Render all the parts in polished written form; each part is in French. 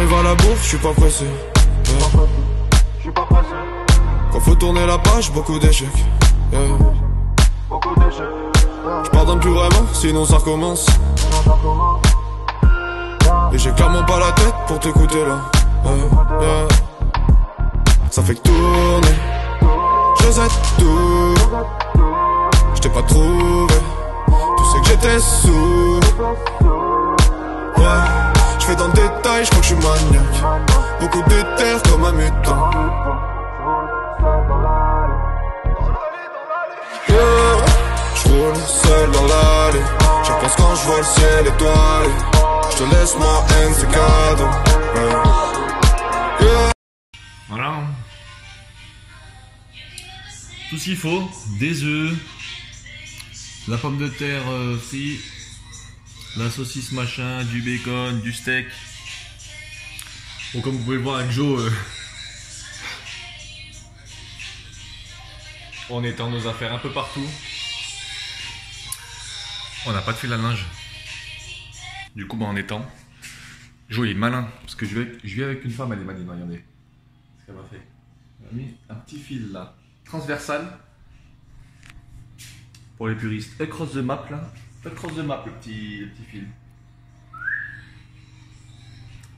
J'arrive à la bourse, je suis pas pressé. Quand faut tourner la page, beaucoup d'échecs. Je pardonne plus vraiment, sinon ça recommence. Et j'ai clairement pas la tête pour t'écouter là. Ça fait que tourner, je sais tout. Je t'ai pas trouvé, tu sais que j'étais sous. Je fais dans le détail, je crois que je suis maniaque. Beaucoup d'éther comme un mutant. Je roule seul dans l'allée. Je pense quand je vois le ciel étoilé. Je te laisse ma haine, c'est cadeau. Voilà. Tout ce qu'il faut, des œufs, la pomme de terre frite, la saucisse machin, du bacon, du steak. Bon, comme vous pouvez le voir avec Joe, on étend nos affaires un peu partout. On n'a pas de fil à linge. Du coup, on étend. Joe il est malin, parce que je vis avec une femme, elle est maligne, regardez. Ce qu'elle m'a fait. Elle a mis un petit fil là, transversal. Pour les puristes. Across the map là. Across the map, le petit fil.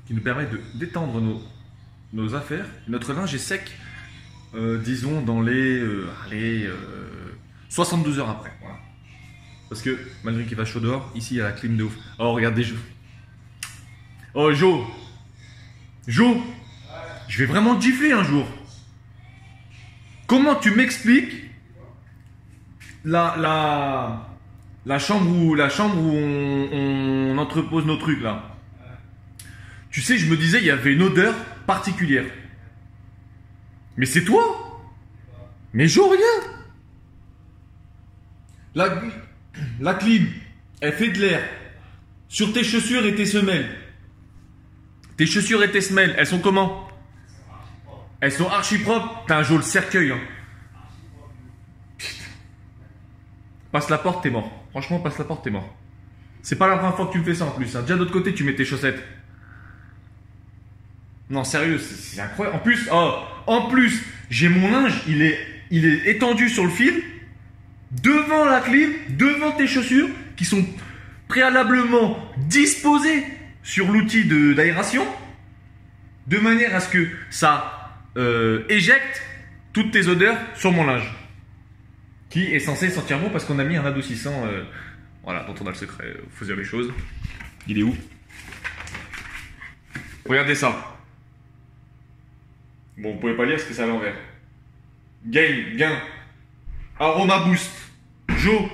Qui nous permet d'étendre nos affaires. Notre linge est sec, disons, dans les 72 heures après. Voilà. Parce que, malgré qu'il va chaud dehors, ici il y a la clim de ouf. Oh, regardez, Joe. Oh, Joe. Joe. Je vais vraiment te gifler un jour. Comment tu m'expliques la chambre où on entrepose nos trucs là? Tu sais, je me disais, il y avait une odeur particulière. Mais c'est toi? Mais Joe, regarde. La clim, elle fait de l'air sur tes chaussures et tes semelles. Tes chaussures et tes semelles, elles sont comment? Elles sont archi propres. T'as un Joe le cercueil. Hein. Passe la porte, t'es mort. Franchement, passe la porte, t'es mort. C'est pas la première fois que tu me fais ça en plus. Hein. Déjà, de l'autre côté, tu mets tes chaussettes. Non, sérieux, c'est incroyable. En plus, j'ai mon linge, il est étendu sur le fil, devant la clim, devant tes chaussures, qui sont préalablement disposées sur l'outil d'aération, de manière à ce que ça éjecte toutes tes odeurs sur mon linge, qui est censé sentir bon parce qu'on a mis un adoucissant, voilà, dont on a le secret. Faut dire les choses. Il est où? Regardez ça. Bon, vous pouvez pas lire parce que c'est à l'envers. Gain. Aroma Boost. Joe,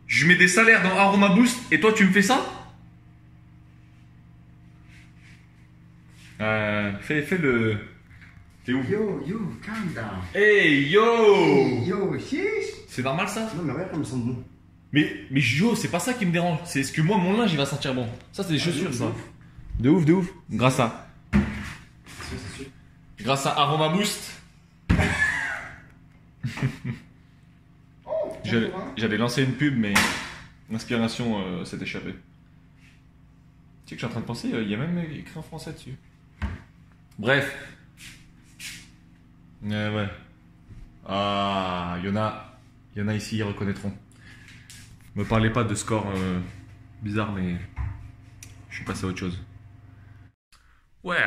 je mets des salaires dans Aroma Boost et toi tu me fais ça? Fais le... T'es où? Yo, calm down. Hey, yo! Yo, chiche. C'est normal ça? Non, mais regarde comme ils sont bons. Mais Joe, c'est pas ça qui me dérange. C'est ce que moi, mon linge, il va sentir bon. Ça, c'est des chaussures, ça. De ouf. Grâce à... C'est sûr. Grâce à Aroma Boost. J'allais lancer une pub, mais l'inspiration s'est échappée. Tu sais que je suis en train de penser, il y a même écrit en français dessus. Bref. Ouais. Ah, il y en a ici, ils reconnaîtront. Me parlez pas de score bizarre, mais je suis passé à autre chose. Ouais.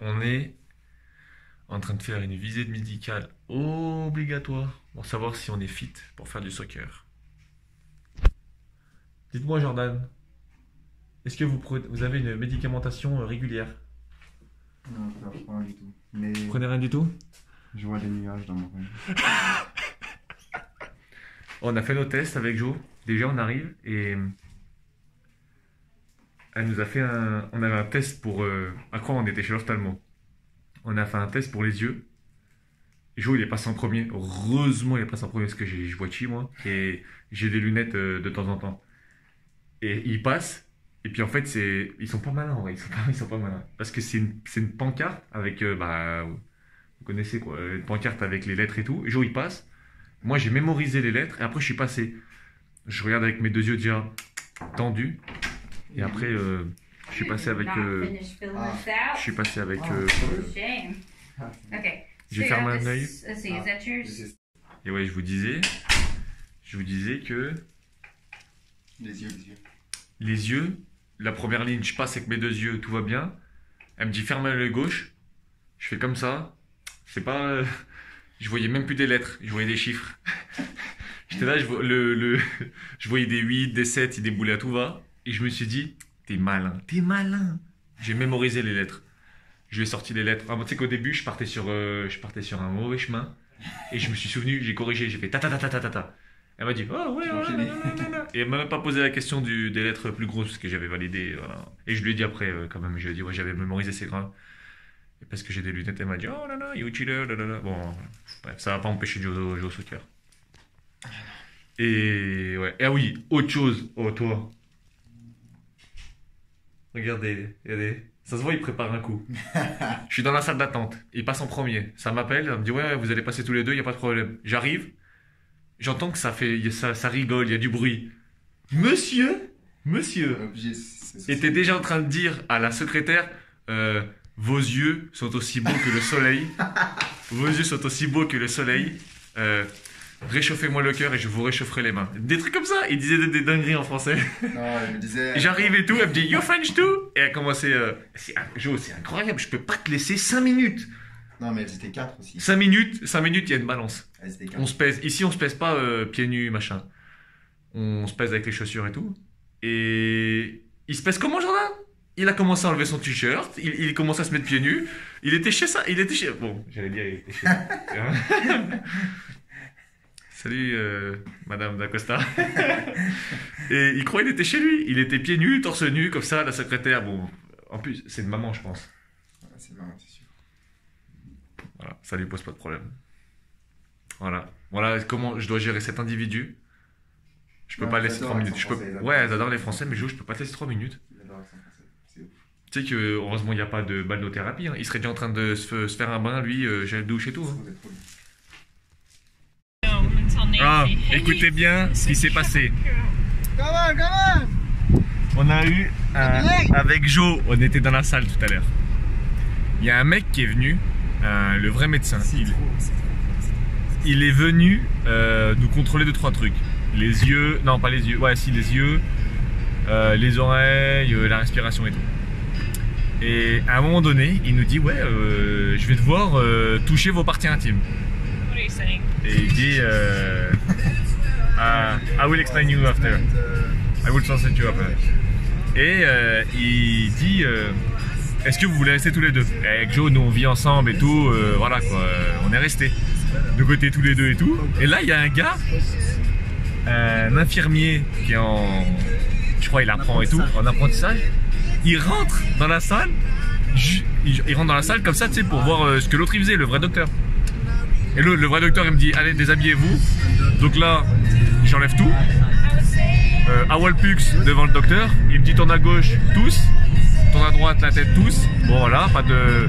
On est en train de faire une visite médicale obligatoire pour savoir si on est fit pour faire du soccer. Dites-moi, Jordan, est-ce que vous avez une médicamentation régulière? Non, je ne prends rien du tout. Mais Vous prenez rien du tout? je vois des nuages dans mon rêve. On a fait nos tests avec Jo. Déjà, on arrive et elle nous a fait on avait un test pour... à quoi on était chez l'ophtalmo. On a fait un test pour les yeux. Et Jo, il est passé en premier. Heureusement, il est passé en premier parce que je vois chi, moi. Et j'ai des lunettes de temps en temps. Et il passe. Et puis en fait, ils sont pas malins, en vrai. Ils sont pas malins. Parce que c'est une pancarte avec... vous connaissez quoi, une pancarte avec les lettres et tout. Et Jo, il passe. Moi, j'ai mémorisé les lettres. Et après, je suis passé. Je regarde avec mes deux yeux déjà tendus. Et après, je suis passé avec. Je suis passé avec. J'ai fermé un œil. Et ouais, je vous disais que les yeux, la première ligne, je passe avec mes deux yeux, tout va bien. Elle me dit ferme l'œil gauche. Je fais comme ça. C'est pas. Je voyais même plus des lettres, je voyais des chiffres. J'étais là, je voyais des 8, des 7, et des boulets à tout va. Et je me suis dit, t'es malin, t'es malin. J'ai mémorisé les lettres. Je lui ai sorti les lettres. Tu sais qu'au début, je partais sur un mauvais chemin. Et je me suis souvenu, j'ai corrigé, j'ai fait ta ta ta ta ta ta ta. Elle m'a dit, oh ouais, et elle m'a même pas posé la question des lettres plus grosses que j'avais validées. Voilà. Et je lui ai dit après, quand même, je lui ai dit, ouais, j'avais mémorisé, c'est grave. Et parce que j'ai des lunettes, elle m'a dit, oh là là, you cheater, là là là. Bon, bref, ça va pas empêcher de jouer au soccer. Et ouais, et ah oui, autre chose, oh toi. Regardez. Ça se voit, il prépare un coup. Je suis dans la salle d'attente. Il passe en premier. Ça m'appelle, il me dit ouais, vous allez passer tous les deux, il n'y a pas de problème. J'arrive, j'entends que ça rigole, il y a du bruit. Monsieur était déjà en train de dire à la secrétaire vos yeux sont aussi beaux que le soleil. Vos yeux sont aussi beaux que le soleil. Réchauffez-moi le cœur et je vous réchaufferai les mains. Des trucs comme ça. Il disait des dingueries en français. Non, elle me disait... J'arrive et tout, elle me dit You French too? Et elle commençait Joe, c'est incroyable, je peux pas te laisser 5 minutes. Non, mais elles étaient 4 aussi. 5 minutes, il y a une balance. Elles étaient 4. On se pèse. Ici, on se pèse pas pieds nus, machin. On se pèse avec les chaussures et tout. Et il se pèse comment, Jordan? Il a commencé à enlever son t-shirt, il commençait à se mettre pieds nus. Il était chez ça, Bon, j'allais dire, il était chez Salut, Madame D'Acosta. Et il croyait qu'il était chez lui. Il était pieds nus, torse nu, comme ça, la secrétaire. Bon, en plus, c'est une maman, je pense. Ouais, c'est maman, c'est sûr. Voilà, ça lui pose pas de problème. Voilà comment je dois gérer cet individu. Je peux pas laisser 3 minutes. Ouais, elles adorent les Français, mais je peux pas te laisser 3 minutes. Ils adorent les Français, c'est ouf. Tu sais que, heureusement, il n'y a pas de balnéothérapie. Hein. Il serait déjà en train de se faire un bain, lui, gel douche et tout. Hein. Ah, écoutez bien ce qui s'est passé. On a eu avec Joe, on était dans la salle tout à l'heure. Il y a un mec qui est venu, le vrai médecin. Il est venu nous contrôler 2-3 trucs. Les yeux, non pas les yeux, ouais si les yeux, les oreilles, la respiration et tout. Et à un moment donné, il nous dit ouais, je vais devoir toucher vos parties intimes. Et il dit I will explain you after. I will translate you after. Et il dit est-ce que vous voulez rester tous les deux? Et avec Joe, nous on vit ensemble et tout, voilà quoi, on est restés de côté tous les deux et tout. Et là il y a un gars, un infirmier qui est en, je crois il apprend et tout, en apprentissage. Il rentre dans la salle, il rentre dans la salle comme ça, tu sais, pour voir ce que l'autre il faisait, le vrai docteur. Et le vrai docteur il me dit allez déshabillez-vous. Donc là j'enlève tout. Awal Pux devant le docteur. Il me dit tourne à gauche tous, tourne à droite la tête tous. Bon voilà, pas de.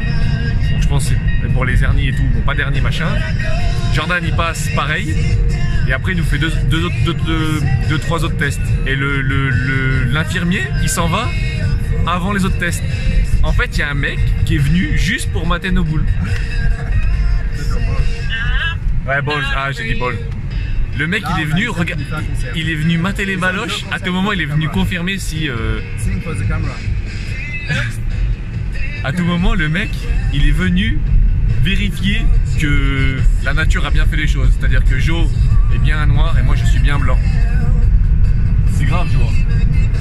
Bon, je pense pour les hernies et tout, bon pas d'hernie machin. Jordan il passe pareil. Et après il nous fait 2-3 autres tests. Et l'infirmier il s'en va avant les autres tests. En fait il y a un mec qui est venu juste pour mater nos boules. Ouais, ball. Ah, j'ai dit ball. Le mec, il est venu, il est venu mater les baloches. À tout moment, il est venu confirmer si. À tout moment, le mec, il est venu vérifier que la nature a bien fait les choses. C'est-à-dire que Joe est bien un noir et moi, je suis bien blanc. C'est grave, tu vois.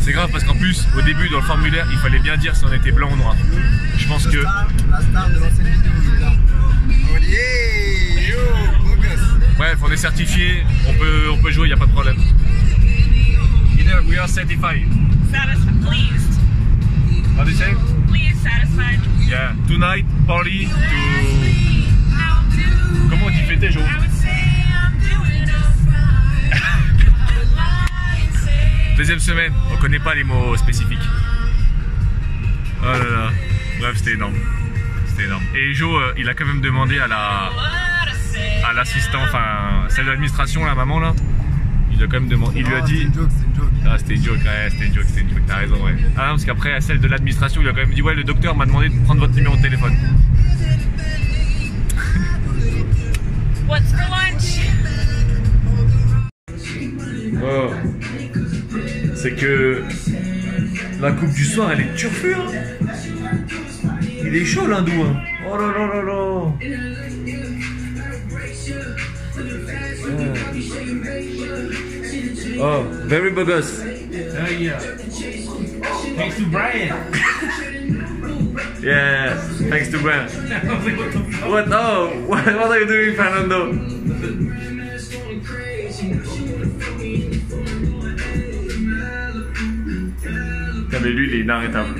C'est grave parce qu'en plus, au début, dans le formulaire, il fallait bien dire si on était blanc ou noir. Je pense que. La star de l'ancienne vidéo, il est là. Bref, on est certifié, on peut jouer, il n'y a pas de problème. We are certified. Pleased. What do you say? Please, satisfied. Yeah, tonight, party to... How do Comment on dit fêter, Joe? I would say I'm doing fine. Deuxième semaine, on connaît pas les mots spécifiques. Oh là là. Bref, c'était énorme. C'était énorme. Et Joe, il a quand même demandé à l'assistant, enfin celle de l'administration, la maman là. Il a quand même demandé. Il lui a dit. C'est une joke. Ah, c'était une joke, ouais, c'était une joke, t'as raison, ouais. Ah non, parce qu'après, celle de l'administration, il lui a quand même dit, ouais, le docteur m'a demandé de prendre votre numéro de téléphone. What's for lunch? Oh. C'est que la coupe du soir, elle est turfue, hein. Il est chaud, l'hindou, hein. Oh là là là là. Oh, very bogus. Yeah. Thanks to Brian. Yeah, thanks to Brian. What? Oh, what are you doing, Fernando? Non mais lui, il est inarrêtable.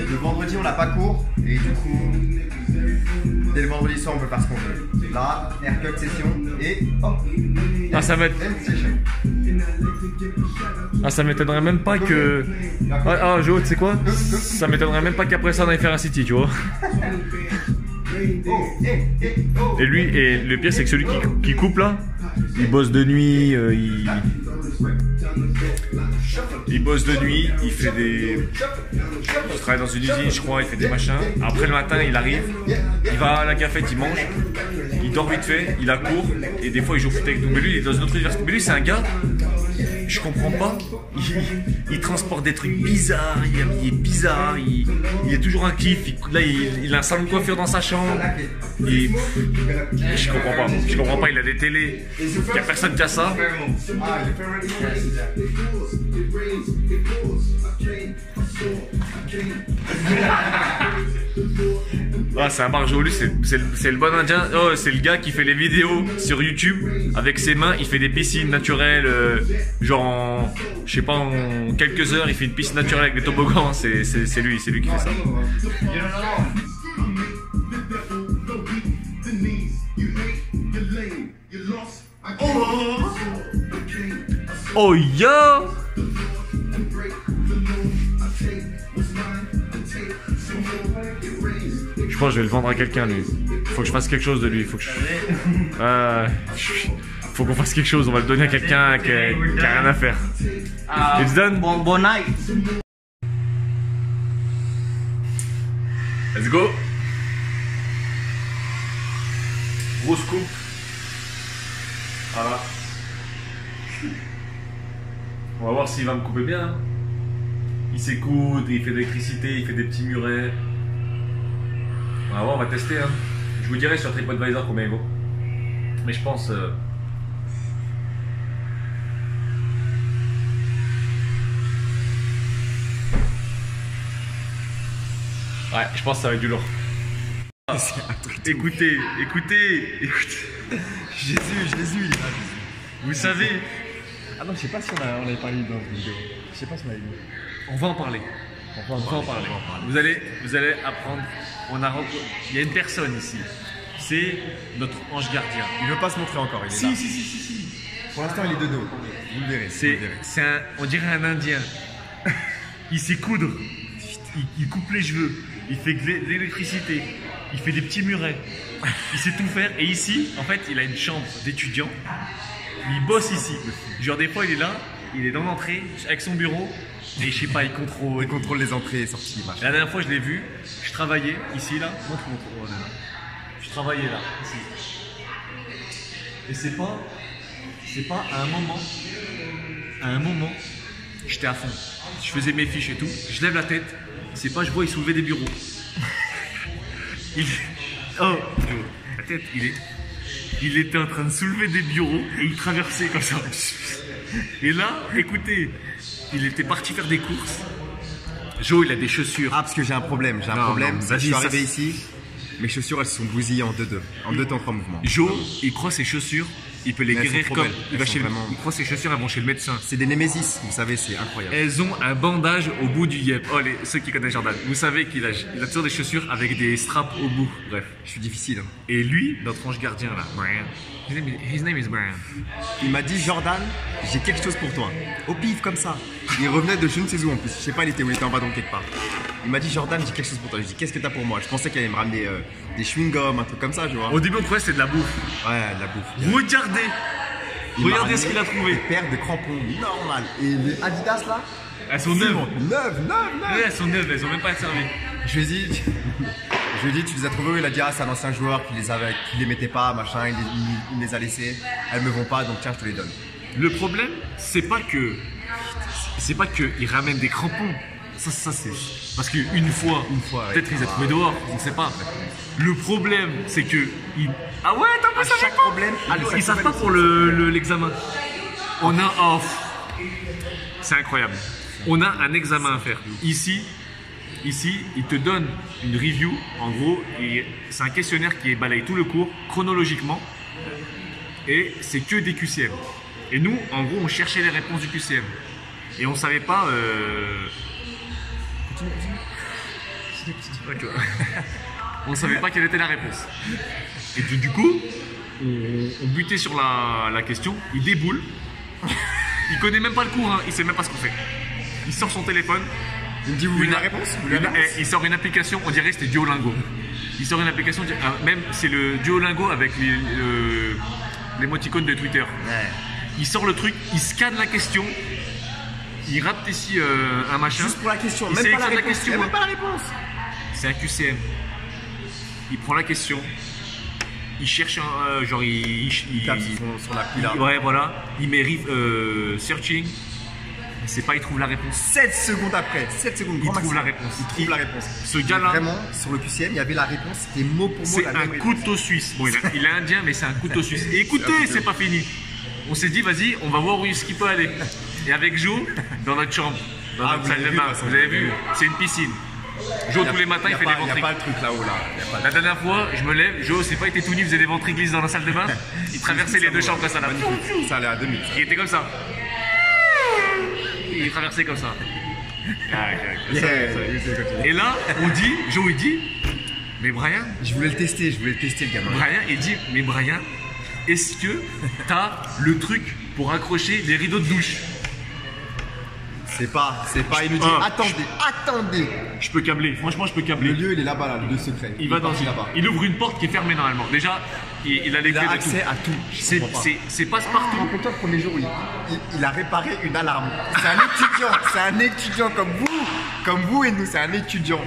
Le vendredi, on n'a pas cours. Et du coup, dès le vendredi soir, on peut faire ce qu'on veut. Là, haircut session et hop. Ah, ça va être... session. Ah, ça m'étonnerait même pas que... Ah, Jo, tu sais quoi? Ça m'étonnerait même pas qu'après ça on aille faire un city, tu vois. Et lui, et le pire c'est que celui qui coupe là, il bosse de nuit, il bosse de nuit, il fait des... Il travaille dans une usine je crois, il fait des machins. Après le matin il arrive, il va à la cafette, il mange, il dort vite fait, il a cours et des fois il joue au foot avec nous. Mais lui il est dans une autre université. Mais lui c'est un gars, je comprends pas, il transporte des trucs bizarres, il est habillé bizarre, il est toujours un kiff, là il a un salon de coiffure dans sa chambre. Je comprends pas, il a des télés, il y a personne qui a ça. Ah, c'est un barjo, lui, c'est le bon indien. Oh, c'est le gars qui fait les vidéos sur YouTube avec ses mains. Il fait des piscines naturelles, genre en, je sais pas, en quelques heures, il fait une piscine naturelle avec des toboggans. C'est lui qui fait ça. Oh yo! Je pense que je vais le vendre à quelqu'un lui. Faut que je fasse quelque chose de lui. Faut qu'on fasse quelque chose. On va le donner à quelqu'un qui a rien à faire. It's done. Bon night. Let's go. Grosse coupe. Voilà. On va voir s'il va me couper bien. Hein. Il s'écoute, il fait de l'électricité, il fait des petits murets. On va voir, on va tester. Hein. Je vous dirai sur TripAdvisor combien il vaut. Mais je pense... Ouais, je pense que ça va être du lourd. Écoutez. Jésus, il est là. Vous savez... Ah non, je sais pas si on avait parlé dans une vidéo. Je sais pas si on avait vu. On va en parler. On va en parler. Vous allez apprendre. Il y a une personne ici. C'est notre ange gardien. Il veut pas se montrer encore, il est là. Si. Pour l'instant, il est de dos. Vous le verrez. On dirait un Indien. Il sait coudre. Il coupe les cheveux. Il fait de l'électricité. Il fait des petits murets. Il sait tout faire. Et ici, en fait, il a une chambre d'étudiant. Il bosse ici. Genre des fois, il est là. Il est dans l'entrée avec son bureau. Et je sais pas, il contrôle les entrées et sorties. Machin. La dernière fois, je l'ai vu. Je travaillais ici, là. Montre. Je travaillais là, ici. Et c'est pas à un moment, j'étais à fond. Je faisais mes fiches et tout. Je lève la tête. C'est pas, je vois, il soulevait des bureaux. La tête, il était en train de soulever des bureaux et il traversait comme ça. Et là, écoutez, il était parti faire des courses. Jo, il a des chaussures. Ah, parce que j'ai un problème. Je suis arrivé ici, mes chaussures elles se sont bousillées en deux temps 3 mouvements. Jo, il croit ses chaussures, il peut les Mais guérir comme. Il croit ses chaussures, elles vont chez le médecin. C'est des Némésis, vous savez, c'est incroyable. Elles ont un bandage au bout du yep. Oh, ceux qui connaissent Jordan, vous savez qu'il a toujours des chaussures avec des straps au bout. Bref. Je suis difficile. Et lui, notre ange gardien là, His name is Brian. Il m'a dit Jordan, j'ai quelque chose pour toi. Au pif comme ça. Il revenait de je ne sais où en plus. Je sais pas, il était où, il était en bas donc quelque part. Il m'a dit Jordan, j'ai quelque chose pour toi. Je dis qu'est-ce que t'as pour moi? Je pensais qu'il allait me ramener des chewing-gums, un truc comme ça, tu vois. Au début, on croyait que c'était de la bouffe. Ouais, de la bouffe. Regardez. Il m'a Regardez ramené ce qu'il a trouvé. Une paire de crampons normal. Et les Adidas là, Elles sont neuves. Neuves. Ouais, elles sont neuves, elles ont même pas été servies. Je lui ai dit, tu les as trouvés où? Il a dit, ah, c'est un ancien joueur qui les mettait pas, machin, il me les a laissés. Elles me vont pas, donc tiens, je te les donne. Le problème, c'est pas que il ramène des crampons. Ça c'est parce qu'une fois, ouais. peut-être ils les a trouvés dehors, on ne sait pas. Le problème, c'est que ah ouais, t'as pas ça chaque problème, ils savent pas pour l'examen. On a c'est incroyable. On a un examen à faire. Ici, il te donne une review. En gros, c'est un questionnaire qui balaye tout le cours chronologiquement et c'est que des QCM. Et nous, en gros, on cherchait les réponses du QCM et on savait pas. On savait pas quelle était la réponse. Et du coup, on butait sur la question. Il déboule. Il connaît même pas le cours. Hein. Il sait même pas ce qu'on fait. Il sort son téléphone. Il me dit, vous voulez la réponse? Il sort une application. On dirait que c'était Duolingo. Il sort une application. Même c'est le Duolingo avec l'émoticône de Twitter. Ouais. Il sort le truc. Il scanne la question. Il rappe ici un machin. Juste pour la question, Il même pas la sélectionne réponse. question. Même pas la réponse. C'est un QCM. Il prend la question. Il cherche un. Genre, il tape sur l'appli là. Ouais, voilà. Il met searching. Il sait pas, il trouve la réponse. 7 secondes après, 7 secondes. Il trouve la réponse. Il trouve la réponse. Ce gars-là. Vraiment, sur le QCM, il y avait la réponse. C'était mot pour mot C'est la un même réponse. couteau suisse. Bon, il est indien, mais c'est un couteau suisse. Et écoutez, c'est pas fini. On s'est dit, vas-y, on va voir où est-ce qu'il peut aller. Et avec Joe, dans notre chambre, dans notre salle de bain, vous avez vu, c'est une piscine. Joe, tous les matins, il fait des Il n'y a ventricules. pas le truc là-haut là. La dernière fois, je me lève, Joe, c'est pas été tout nu, il faisait des ventricules dans la salle de bain. Il traversait les deux chambres comme ça là. Ça allait à 2000. Il était comme ça. Il traversait comme ça. Et là, Joe il dit, mais Brian, Je voulais le tester le gamin. Brian, il dit, mais Brian, est-ce que t'as le truc pour accrocher les rideaux de douche? C'est pas, il nous dit, attendez. Je peux câbler, franchement, je peux Le câbler. lieu, il est là-bas, là, le lieu secret. Il va dans là-bas. il ouvre une porte qui est fermée normalement. Déjà, il a les Il clés a de tout. accès à tout. Je comprends pas. C'est passe-partout. Rappelle-toi le premier jour, il a réparé une alarme. C'est un étudiant comme vous et nous, c'est un étudiant.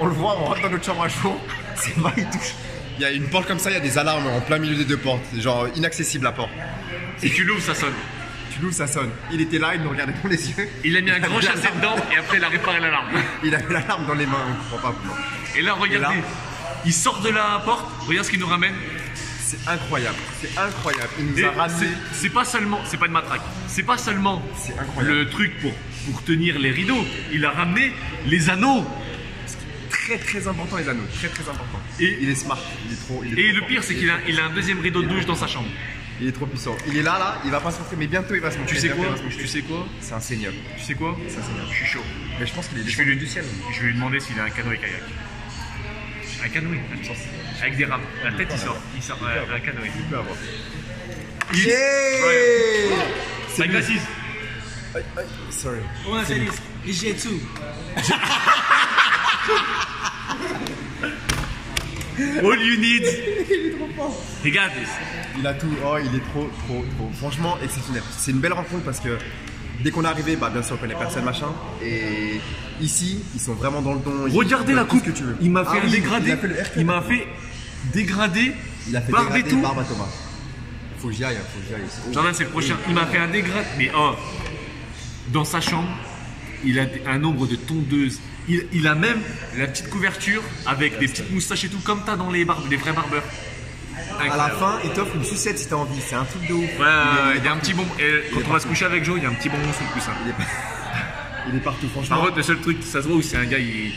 On le voit, on rentre dans notre chambre à jour, c'est pas, il touche. Il y a une porte comme ça, il y a des alarmes en plein milieu des deux portes. C'est genre inaccessible la porte. Si tu l'ouvres, ça sonne. Tu l'ouvres, ça sonne. Il était là, il nous regardait dans les yeux. Il a mis un grand chassé dedans et après il a réparé l'alarme. Il avait l'alarme dans les mains, on comprend pas pourquoi. Et là, regardez, il sort de la porte, regarde ce qu'il nous ramène. C'est incroyable, Il nous Et a ramené. c'est pas seulement, c'est pas une matraque, c'est pas seulement C'est incroyable. le truc pour tenir les rideaux, il a ramené les anneaux. Très important les anneaux, très important. Et- il est smart, il est trop. Et le pire, c'est qu'il a un deuxième rideau de douche dans sa chambre. Il est trop puissant. Il est là, il va pas se montrer, mais bientôt il va se montrer. Tu sais quoi? Bientôt, il va se montrer. Tu sais quoi? C'est un seigneur. Tu sais quoi? C'est un seigneur. Je suis chaud. Mais je pense qu'il est Je vais descendu lui du ciel. Je vais lui demander s'il a un canoë kayak. Un canoë, avec des rames. La tête, il sort un canoë. Il peut avoir. Yeah! C'est Avec lui. l'assise. Sorry. I want to say this. It's J2. All you need. He got this. Il a tout. Oh, il est trop. Franchement, exceptionnel. C'est une belle rencontre parce que dès qu'on est arrivé, bah bien sûr on connaît personne machin. Et ici, ils sont vraiment dans le don. Regardez Ils la font tout coupe. ce que tu veux. Il m'a fait Ah un oui, dégradé. Il a fait le haircut. Il m'a fait dégradé. Il a fait barbe et dégrader tout. barbe à Thomas. Faut que j'y aille. Oh. Jordan, c'est le prochain. Il m'a fait un dégradé. Mais dans sa chambre, il a un nombre de tondeuses. Il a même la petite couverture avec des petites moustaches et tout, comme t'as dans les vrais barbeurs. À la fin, il t'offre une sucette si t'as envie. C'est un truc de ouf. Ouais, il y a un petit bonbon. Et quand on va se coucher avec Joe, il y a un petit bonbon sous le coussin. Il est partout, franchement. Par contre, le seul truc, ça se voit où c'est un gars, il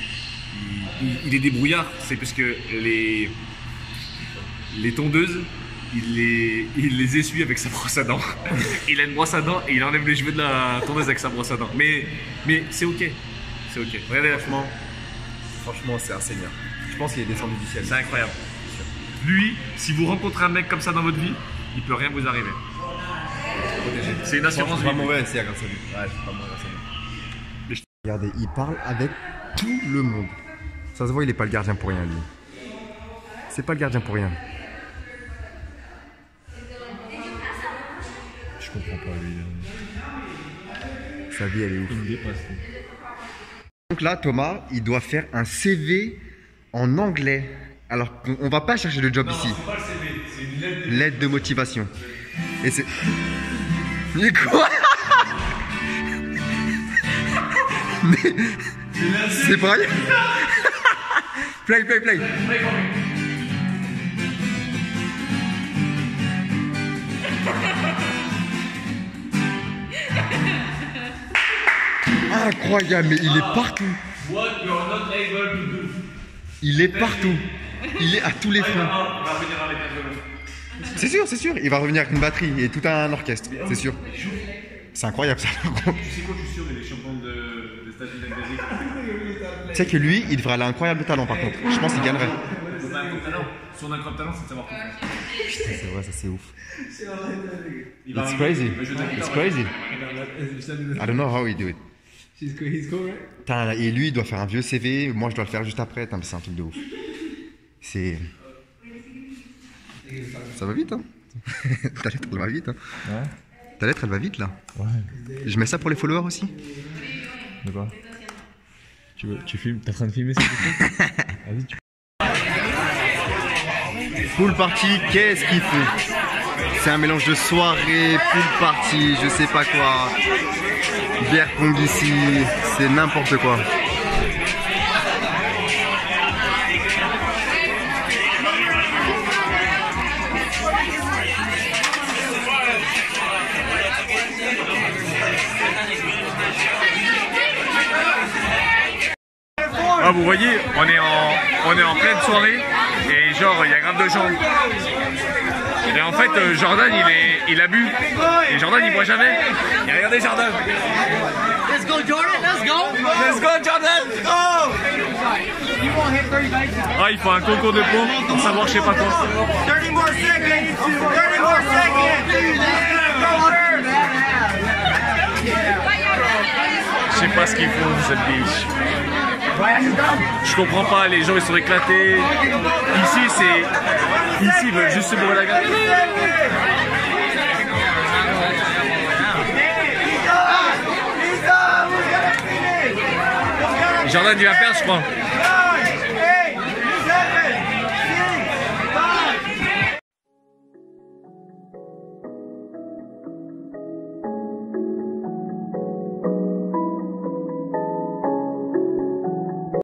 est débrouillard, c'est parce que les tondeuses, il les essuie avec sa brosse à dents. Il a une brosse à dents et il enlève les cheveux de la tondeuse avec sa brosse à dents. Mais c'est ok. C'est ok. Regardez là. Franchement, c'est un seigneur. Je pense qu'il est descendu du ciel. C'est incroyable. Lui, si vous rencontrez un mec comme ça dans votre vie, il peut rien vous arriver. C'est une assurance C'est pas vie. mauvais, c'est grâce à lui. Ouais, c'est pas mauvais grâce à lui. Regardez, il parle avec tout le monde. Ça se voit, il est pas le gardien pour rien, lui. C'est pas le gardien pour rien. Je comprends pas lui. Sa vie, elle est ouf. Il me dépasse. Donc là, Thomas, il doit faire un CV en anglais. Alors, on va pas chercher de job ici. C'est pas le CV, c'est une lettre. Lettre de motivation. Et c'est... Mais quoi? Mais... C'est pas rien. Play. Incroyable, mais il est partout. What you're not able to do. Il est partout. Il est à tous les fronts. Il va revenir avec un violon. C'est sûr. Il va revenir avec une batterie et tout un orchestre, c'est sûr. C'est incroyable ça. Tu sais quoi, je suis sûr, il est champion des États-Unis d'Amérique. Tu sais que lui, il devrait aller à incroyable talent par contre. Je pense qu'il gagnerait. C'est pas un coup de talent. Son incroyable talent, c'est de savoir comprendre. Putain, c'est vrai, ça c'est ouf. Il va It's arriver, crazy. il va jouer de la It's guitare. crazy. I don't know how he do it. He's cool, right? Putain, et lui, il doit faire un vieux CV. Moi, je dois le faire juste après. Putain, mais c'est un truc de ouf. C'est... Ça va vite, hein. Ta lettre, elle va vite, hein. Ouais. Ta lettre, elle va vite, là. Ouais. Je mets ça pour les followers aussi. De quoi? Tu filmes? T'es en train de filmer cette truc? Vas-y, tu... Pool party, qu'est-ce qu'il fait? C'est un mélange de soirée, pool party, je sais pas quoi. Bière Kong ici, c'est n'importe quoi. Ah, vous voyez, on est en pleine soirée et genre il y a grave de gens. Et en fait Jordan il a bu et Jordan il boit jamais. Et regardez Jordan. Let's go, Jordan. Let's go. Let's go Jordan. Ah, il faut un concours de pompes pour savoir je sais pas quoi. 30 more seconds. 30 more seconds. Je sais pas ce qu'ils font cette biche. Je comprends pas, les gens ils sont éclatés. Ici ils veulent juste se bourrer la gueule. Jordan il va perdre je crois.